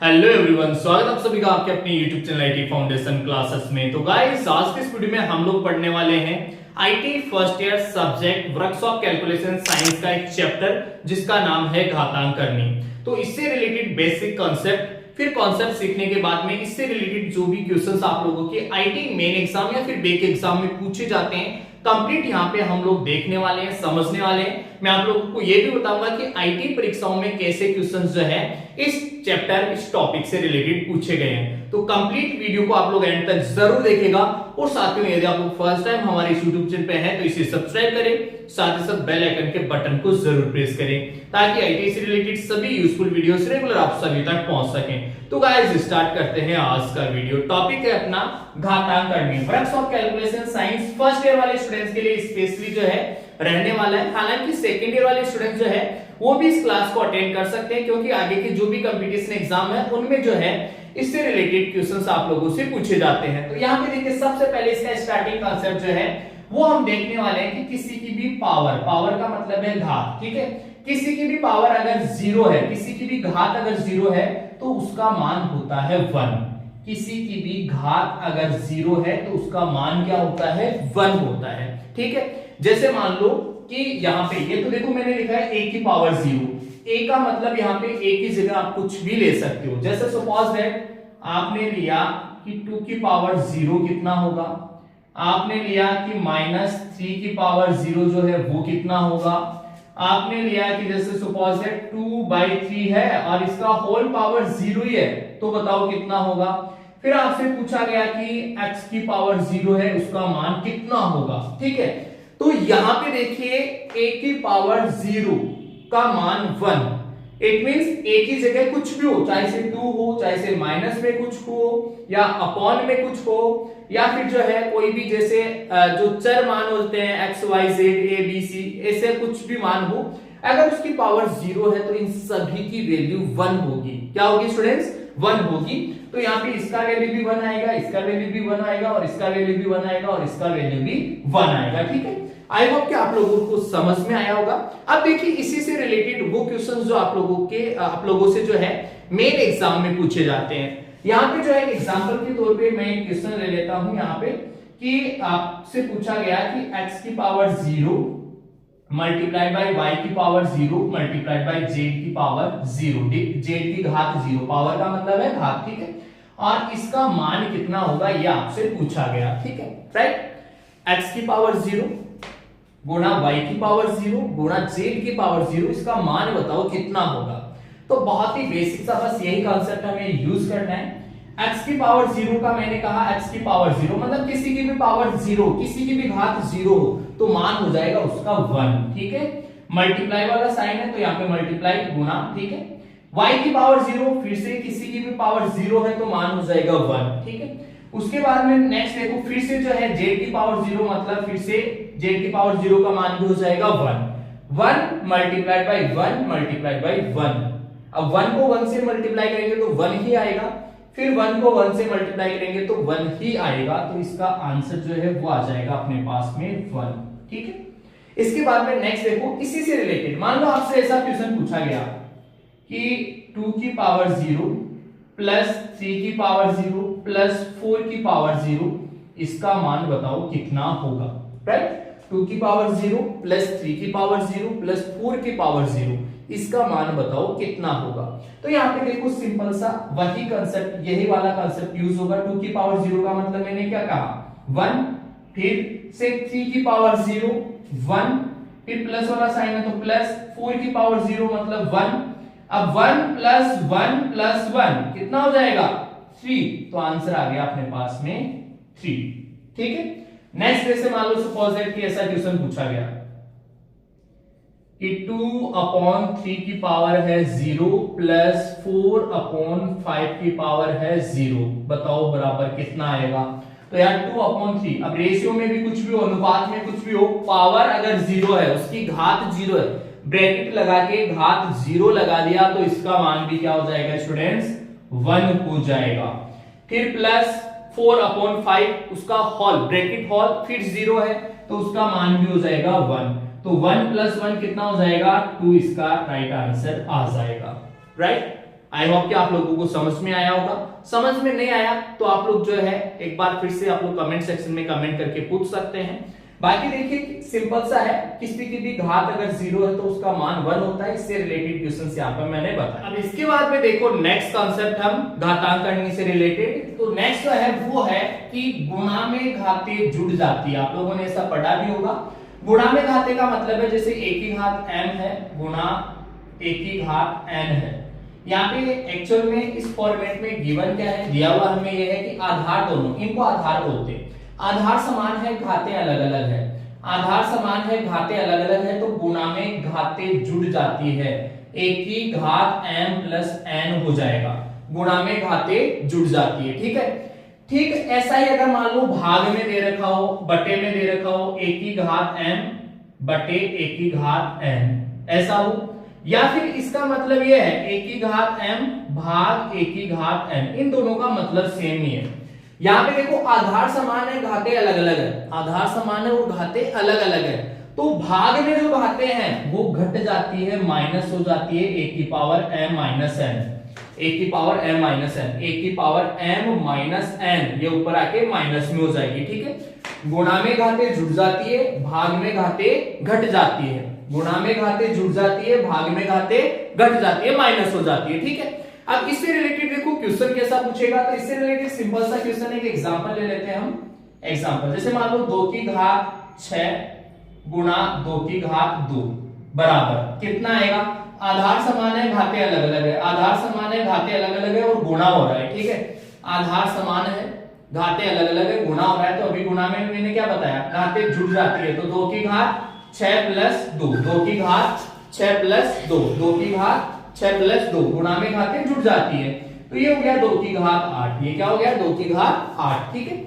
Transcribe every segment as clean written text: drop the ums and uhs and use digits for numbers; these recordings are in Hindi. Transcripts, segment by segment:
हेलो एवरीवन, स्वागत आप सभी का आपके अपने YouTube channel IT foundation classes में। तो गाइस, आज के इस वीडियो में हम लोग पढ़ने वाले हैं IT first year subject workshop calculation science का एक चैप्टर जिसका नाम है घातांक करनी। तो इससे रिलेटेड बेसिक कॉन्सेप्ट, फिर कॉन्सेप्ट सीखने के बाद में इससे रिलेटेड जो भी क्वेश्चंस आप लोगों के आईटी मेन एग्जाम या फिर बेक एग्जाम में पूछे जाते हैं कंप्लीट यहाँ पे हम लोग देखने वाले हैं, समझने वाले हैं। मैं आप लोगों को ये भी बताऊंगा कि आईटी परीक्षाओं में कैसे क्वेश्चंस जो है इस चैप्टर, इस टॉपिक से रिलेटेड पूछे गए हैं। तो कंप्लीट वीडियो को आप लोग एंड तक जरूर देखेगा और साथ में यदि आप लोग फर्स्ट टाइम हमारे यूट्यूब चैनल पे हैं तो इसे सब्सक्राइब करें, साथ ही साथ बेल आइकन के बटन को जरूर प्रेस करें ताकि आईटी से रिलेटेड सभी यूजफुल वीडियोस रेगुलर आप सभी तक पहुंच सकें। तो गाइस, स्टार्ट करते हैं आज का वीडियो। टॉपिक है अपना घातांक करनी। Workshop calculation science first year वाले स्टूडेंट्स के लिए स्पेशली जो है रहने वाला है। हालांकि सेकंड ईयर वाले स्टूडेंट्स जो है वो भी इस क्लास को अटेंड कर सकते हैं क्योंकि आगे के जो भी कंपटीशन एग्जाम है उनमें जो है इससे रिलेटेड क्वेश्चंस आप लोगों से पूछे जाते हैं। तो यहाँ पे देखिए, सबसे पहले इसका स्टार्टिंग कॉन्सेप्ट जो है वो हम देखने वाले हैं कि किसी की भी पावर, पावर का मतलब है घात, ठीक है। किसी की भी पावर अगर जीरो है, किसी की भी घात अगर जीरो है तो उसका मान होता है 1। किसी की भी घात अगर जीरो है तो उसका मान क्या होता है? 1 होता है, ठीक है। जैसे मान लो कि यहाँ पे ये तो देखो मैंने लिखा है a की पावर 0। a का मतलब यहाँ पे a की जगह आप कुछ भी ले सकते हो। जैसे सपोज दैट आपने लिया कि 2 की पावर 0 कितना होगा, आपने लिया कि -3 की पावर 0 जो है वो कितना होगा, आपने लिया कि जैसे सपोज दैट 2/3 है और इसका होल पावर 0 ही है तो बताओ कितना होगा। फिर आपसे पूछा गया कि x की पावर 0 है, उसका मान कितना होगा, ठीक है। तो यहां पे देखिए a की पावर 0 का मान 1। इट मींस a की जगह कुछ भी हो, चाहे से 2 हो, चाहे से माइनस में कुछ हो या अपॉन में कुछ हो, या फिर जो है कोई भी जैसे जो चर मान होते हैं x y z a b c, ऐसे कुछ भी मान हो, अगर उसकी पावर 0 है तो इन सभी की वैल्यू 1 होगी। क्या होगी स्टूडेंट्स? 1 होगी। तो यहाँ पे इसका वैल्यू भी 1 आएगा, इसका वैल्यू भी 1 आएगा और इसका वैल्यू भी 1 आएगा और इसका वैल्यू भी 1 आएगा, ठीक है। आई होप कि आप लोगों को समझ में आया होगा। अब देखिए, इसी से रिलेटेड वो क्वेश्चंस जो आप लोगों से जो है मेन एग्जाम में पूछे जाते हैं। यहाँ पे जो है एग्जांपल के तौर पे मैं एक क्वेश्चन ले लेता हूं यहाँ पे कि आपसे पूछा गया कि x की पावर 0 मल्टीप्लाइड बाय y की पावर 0 मल्टीप्लाइड बाय z की पावर 0, z की घात 0, पावर का मतलब है घात, ठीक है। और इसका मान कितना होगा ये आपसे पूछा गया, ठीक है, राइट। x की पावर 0 गुणा y की पावर 0 गुणा z की पावर 0, इसका मान बताओ कितना होगा। तो बहुत ही बेसिक सा बस यही कॉन्सेप्ट हमें यूज करना है। x की पावर 0 का मैंने कहा x की पावर 0 मतलब किसी की भी पावर 0, किसी की भी घात 0 हो तो मान हो जाएगा उसका 1, ठीक है। मल्टीप्लाई वाला साइन है तो यहाँ पे मल्टीप्लाई गुणा, ठीक है। y की पावर 0 फिर से किसी की भी पावर 0 है तो मान हो जाएगा 1, ठीक है। उसके बाद में नेक्स्ट देखो, फिर से जो है z की पावर 0 मतलब फिर से z की पावर 0 का मान भी हो जाएगा 1। 1 मल्टीप्लाइड बाय 1 मल्टीप्लाइड बाय 1। अब 1 को 1 से मल्टीप्लाई करेंगे तो 1 ही आएगा, फिर 1 को 1 से मल्टीप्लाई करेंगे तो 1 ही आएगा। तो इसका आंसर जो है वो आ जाएगा अपने पास में 1, ठीक है। इसके बाद में नेक्स्ट देखो, इसी से रिलेटेड मान लो आपसे ऐसा क्वेश्चन पूछा गया कि 2 की पावर 0 प्लस 3 की पावर 0 प्लस 4 की पावर 0, इसका मान बताओ कितना होगा, राइट। 2 की पावर 0 प्लस 3 की पावर 0 प्लस 4 की पावर 0, इसका मान बताओ कितना होगा। तो यहाँ पे देखो सिंपल सा वही कंसेप्ट, यही वाला कंसेप्ट यूज होगा। 2 की पावर 0 का मतलब मैंने क्या कहा 1, फिर से 3 की पावर 0 1, फिर प्लस वाला साइन है तो प्लस, 4 की पावर 0 मतलब 1। अब 1 प्लस 1 प्लस 1 कितना हो जाएगा 3, तो आंसर आ गया अपने पास में 3, ठीक है। नेक्स्ट जैसे मान लो सपोज दैट कि ऐसा क्वेश्चन पूछा गया कि 2/3 की पावर है 0 प्लस 4/5 की पावर है 0, बताओ बराबर कितना आएगा। तो यार 2/3, अब रेशियो में भी कुछ भी हो, अनुपात में कुछ भी हो, पावर अगर 0 है, उसकी घात 0 है, ब्रैकेट लगा के घात 0 लगा दिया तो इसका मान भी क्या हो जाएगा स्टूडेंट्स 1 हो जाएगा। फिर प्लस 4/5 उसका होल, ब्रैकेट होल, फिर 0 है तो उसका मान भी हो जाएगा 1। तो 1 प्लस 1 कितना हो जाएगा 2, इसका राइट आंसर आ जाएगा, राइट। आई होप कि आप लोगों को समझ में आया होगा। समझ में नहीं आया तो आप लोग जो है एक बार फिर से आप लोग कमेंट सेक्शन में कमेंट करके पूछ सकते हैं। बाकी देखिए सिंपल सा है, किसी की भी घात अगर 0 है तो उसका मान 1 होता है। इससे रिलेटेड क्वेश्चन यहाँ पर मैंने बताया। अब इसके बाद में देखो नेक्स्ट कॉन्सेप्ट हम घातांकनी से रिलेटेड। तो नेक्स्ट जो है वो है कि गुणा में घाते जुड़ जाती है। आप लोगों ने ऐसा पढ़ा भी होगा। गुणा में घाते का मतलब है जैसे a की घात m है गुणा a की घात n है। यहाँ पे एक्चुअल में इस फॉर्मेट में गिवन क्या है, दिया हुआ हमें यह है कि आधार दोनों, इनको आधार बोलते हैं। आधार समान है घाते अलग अलग है, आधार समान है घाते अलग अलग है तो गुणा में घाते जुड़ जाती है। a की घात m प्लस n हो जाएगा, गुणा में घाते जुड़ जाती है। ठीक है, ठीक ऐसा ही अगर मान लो भाग में दे रखा हो, बटे में दे रखा हो a की घात m बटे a की घात n, ऐसा हो। या फिर इसका मतलब यह है a की घात m भाग a की घात n, इन दोनों का मतलब सेम ही है। यहाँ पे देखो आधार समान है घाते अलग अलग है, आधार समान है और घाते अलग अलग है तो भाग में जो घाते हैं वो घट जाती है, माइनस हो जाती है a की power m minus n, a की power m minus n, a की पावर m माइनस n, ये ऊपर आके माइनस में हो जाएगी। ठीक है, गुणा में घाते जुड़ जाती है, भाग में घाते घट जाती है। गुणा में घाते जुड़ जाती है, भाग में घाते घट जाती है, माइनस हो जाती है। ठीक है, अब इससे रिलेटेड देखो क्वेश्चन कैसा पूछेगा। तो इससे रिलेटेड सिंपल सा क्वेश्चन है, एक एग्जांपल ले लेते हैं हम। एग्जांपल जैसे मान लो 2 की घात 6 गुणा 2 की घात 2 बराबर कितना आएगा। आधार समान है घाते अलग अलग है, आधार समान है घाते अलग अलग है और गुणा हो रहा है। ठीक है, आधार समान है घाते अलग अलग है, गुणा हो रहा है। तो अभी गुणा में मैंने क्या बताया, घाते जुड़ जाती है तो 2 की घात 6 प्लस 2, 2 की घात 6 प्लस 2, 2 की घात 6 प्लस 2, गुणा में घाते जुड़ जाती है तो ये हो गया 2 की घात 8। ये क्या हो गया 2 की घात 8। ठीक है,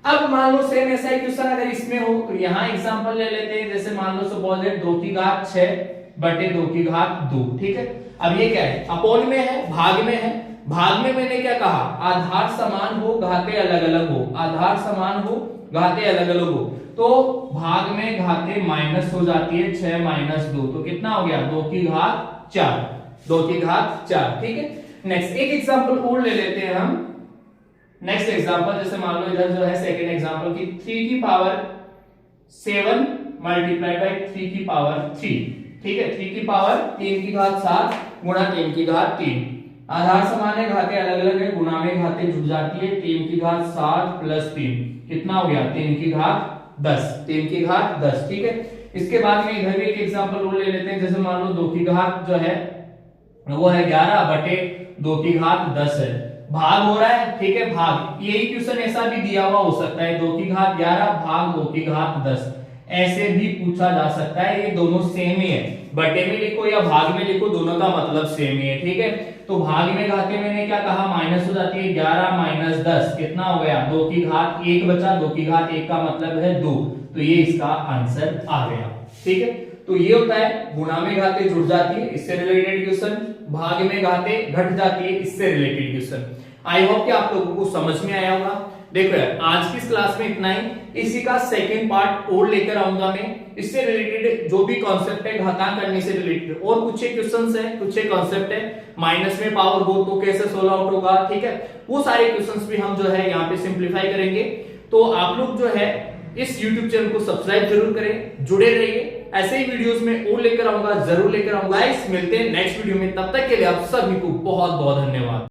अब मान लो सेम ऐसा ही क्वेश्चन अगर इसमें हो तो यहाँ एग्जांपल ले लेते हैं। जैसे मान लो सपोज 2 की घात 6 बटे 2 की घात 2। ठीक है, अब ये क्या है, अपोन में है, भाग में है। भाग में मैंने क्या कहा, आधार समान हो घाते अलग अलग हो, आधार समान हो घाते अलग अलग हो तो भाग में घाते माइनस हो जाती है, 6 माइनस 2 तो कितना हो गया 2 की घात 4, 2 की घात 4। ठीक है, नेक्स्ट एक एग्जांपल और ले लेते हैं हम। नेक्स्ट एग्जांपल जैसे मान लो इधर जो है सेकंड एग्जांपल की 3 की पावर 7 मल्टीप्लाई बाय 3 की पावर 3। ठीक है, 3 की पावर 3 की घात 7 गुणा 3 की घात 3। आधार समान है घाते अलग अलग है, गुणा में घाते जुड़ जाती है। 3 की घात 7 प्लस 3 कितना हो गया 3 की घात 10, 3 की घात 10। ठीक है, इसके बाद में इधर भी एक एग्जांपल और ले लेते हैं। जैसे मान लो 2 की घात जो है वो है 11 बटे 2 की घात 10 है, भाग हो रहा है। ठीक है, भाग, यही क्वेश्चन ऐसा भी दिया हुआ हो सकता है 2 की घात 11 भाग 2 की घात 10, ऐसे भी पूछा जा सकता है। ये दोनों सेम ही है, बटे में लिखो या भाग में लिखो दोनों का मतलब सेम ही है। ठीक है, तो भाग में घाते मैंने क्या कहा माइनस हो जाती है, 11 माइनस 10 कितना हो गया 2 की घात 1 बचा, 2 की घात 1 का मतलब है 2, तो ये इसका आंसर आ गया। ठीक है, तो ये होता है गुणा में घाते जुड़ जाती है, इससे रिलेटेड क्वेश्चन। भाग में घाते घट जाती है, इससे रिलेटेड क्वेश्चन। आई होप कि आप लोगों को समझ में आया होगा। देखो यार आज की इस क्लास में इतना ही, इसी का सेकंड पार्ट और लेकर आऊंगा मैं। इससे रिलेटेड जो भी कॉन्सेप्ट है घातांक करने से रिलेटेड और कुछ क्वेश्चंस है, कुछ कॉन्सेप्ट है, माइनस में पावर हो तो कैसे सोल्व आउट होगा। ठीक है, वो सारे क्वेश्चंस भी हम जो है यहाँ पे सिंप्लीफाई करेंगे। तो आप लोग जो है इस YouTube चैनल को सब्सक्राइब जरूर करें, जुड़े रहिए। ऐसे ही वीडियोस में और लेकर आऊंगा, जरूर लेकर आऊंगा। मिलते हैं नेक्स्ट वीडियो में, तब तक के लिए आप सभी को बहुत बहुत धन्यवाद।